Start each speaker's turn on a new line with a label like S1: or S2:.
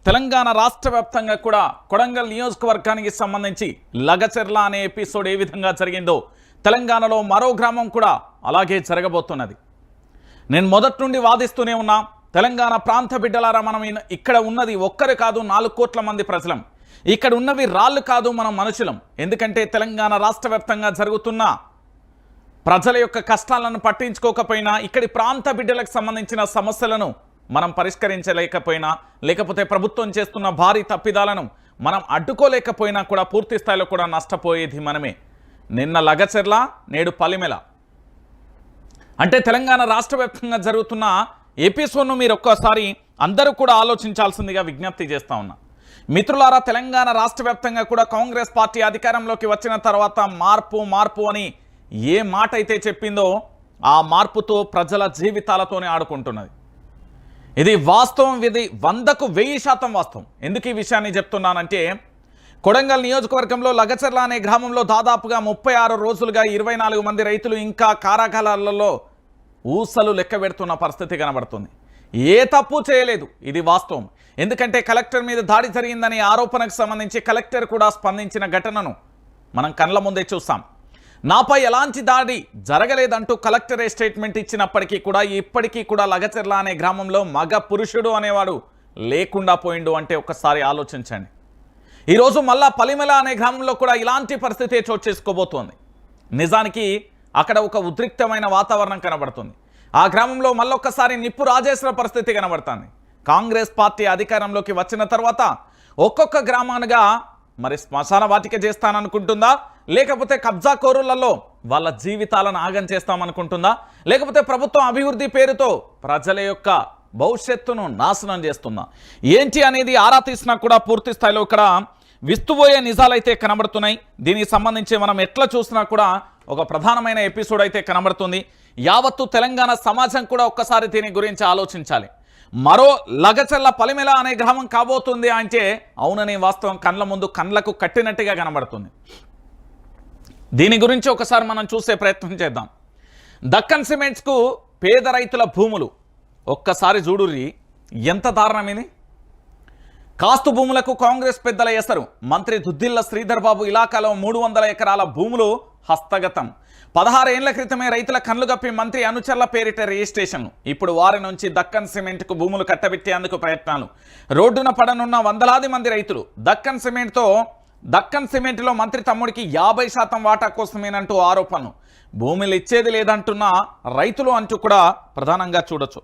S1: తెలంగాణ రాష్ట్ర వ్యాప్తంగా కూడా కొడంగల్ నియోజకవర్గానికి సంబంధించి లగచెర్ల అనే ఎపిసోడ్ ఏ విధంగా జరిగిందో తెలంగాణలో మరో గ్రామం కూడా అలాగే జరగబోతున్నది. నేను మొదటి నుండి వాదిస్తూనే ఉన్నా, తెలంగాణ ప్రాంత బిడ్డలారా, మనం ఇక్కడ ఉన్నది ఒక్కరు కాదు 4 కోట్ల మంది ప్రజలం. ఇక్కడ ఉన్నవి రాళ్ళు కాదు, మనం మనుషులం. ఎందుకంటే తెలంగాణ రాష్ట్ర వ్యాప్తంగా జరుగుతున్న ప్రజల యొక్క కష్టాలను పట్టించుకోకపోయినా, ఇక్కడి ప్రాంత బిడ్డలకు సంబంధించిన సమస్యలను మనం పరిష్కరించలేకపోయినా, లేకపోతే ప్రభుత్వం చేస్తున్న భారీ తప్పిదాలను మనం అడ్డుకోలేకపోయినా కూడా పూర్తి స్థాయిలో కూడా నష్టపోయేది మనమే. నిన్న లగచెర్ల, నేడు పలిమెల. అంటే తెలంగాణ రాష్ట్ర వ్యాప్తంగా జరుగుతున్న ఎపిసోడ్ను మీరు ఒక్కసారి అందరూ కూడా ఆలోచించాల్సిందిగా విజ్ఞప్తి చేస్తా ఉన్నా. మిత్రులారా, తెలంగాణ రాష్ట్ర వ్యాప్తంగా కూడా కాంగ్రెస్ పార్టీ అధికారంలోకి వచ్చిన తర్వాత మార్పు మార్పు అని ఏ మాట అయితే చెప్పిందో ఆ మార్పుతో ప్రజల జీవితాలతోనే ఆడుకుంటున్నది. ఇది వాస్తవం, ఇది 100కు 1000% వాస్తవం. ఎందుకు ఈ విషయాన్ని చెప్తున్నానంటే, కొడంగల్ నియోజకవర్గంలో లగచెర్ల అనే గ్రామంలో దాదాపుగా 36 రోజులుగా 24 మంది రైతులు ఇంకా కారాగారాలలో ఊసలు లెక్క పెడుతున్న పరిస్థితి కనబడుతుంది. ఏ తప్పు చేయలేదు, ఇది వాస్తవం. ఎందుకంటే కలెక్టర్ మీద దాడి జరిగిందనే ఆరోపణకు సంబంధించి కలెక్టర్ కూడా స్పందించిన ఘటనను మనం కళ్ళ ముందే చూస్తాం. నాపై ఎలాంటి దాడి జరగలేదంటూ కలెక్టరే స్టేట్మెంట్ ఇచ్చినప్పటికీ కూడా ఇప్పటికీ కూడా లగచెర్ల అనే గ్రామంలో మగ పురుషుడు అనేవాడు లేకుండా పోయిండు అంటే ఒక్కసారి ఆలోచించండి. ఈరోజు మళ్ళా పలిమెల అనే గ్రామంలో కూడా ఇలాంటి పరిస్థితి చోటు చేసుకోబోతోంది. నిజానికి అక్కడ ఒక ఉద్రిక్తమైన వాతావరణం కనబడుతుంది. ఆ గ్రామంలో మళ్ళొక్కసారి నిప్పు రాజేశ్వర పరిస్థితి కనబడుతుంది. కాంగ్రెస్ పార్టీ అధికారంలోకి వచ్చిన తర్వాత ఒక్కొక్క గ్రామానుగా మరి శ్మశాన వాటిక చేస్తాననుకుంటుందా, లేకపోతే కబ్జా కోరులలో వాళ్ళ జీవితాలను ఆగం చేస్తామనుకుంటుందా, లేకపోతే ప్రభుత్వం అభివృద్ధి పేరుతో ప్రజల యొక్క భవిష్యత్తును నాశనం చేస్తుందా, ఏంటి అనేది ఆరా తీసినా కూడా పూర్తి స్థాయిలో ఇక్కడ విస్తుపోయే నిజాలైతే కనబడుతున్నాయి. దీనికి సంబంధించి మనం ఎట్లా చూసినా కూడా ఒక ప్రధానమైన ఎపిసోడ్ అయితే కనబడుతుంది. యావత్తు తెలంగాణ సమాజం కూడా ఒక్కసారి దీని గురించి ఆలోచించాలి. మరో లగచెర్ల పలిమెల అనే గ్రామం కాబోతుంది అంటే అవుననే వాస్తవం కండ్ల ముందు కండ్లకు కట్టినట్టుగా కనబడుతుంది. దీని గురించి ఒకసారి మనం చూసే ప్రయత్నం చేద్దాం. దక్కన్ సిమెంట్స్కు పేద రైతుల భూములు ఒక్కసారి చూడుర్రి, ఎంత దారుణం ఇది. కాస్తు భూములకు కాంగ్రెస్ పెద్దల ఎసరు. మంత్రి దుద్దిల్ల శ్రీధర్ బాబు ఇలాకాలో 300 ఎకరాల భూములు హస్తగతం. 16 ఏళ్ల క్రితమే రైతుల కన్ను గప్పి మంత్రి అనుచర్ల పేరిట రిజిస్ట్రేషన్లు. ఇప్పుడు వారి నుంచి దక్కన్ సిమెంట్కు భూములు కట్టబెట్టేందుకు ప్రయత్నాలు. రోడ్డున పడనున్న వందలాది మంది రైతులు. దక్కన్ సిమెంట్లో మంత్రి తమ్ముడికి 50% వాటా కోసమేనంటూ ఆరోపణలు. భూములు ఇచ్చేది లేదంటున్న రైతులు అంటూ కూడా ప్రధానంగా చూడొచ్చు.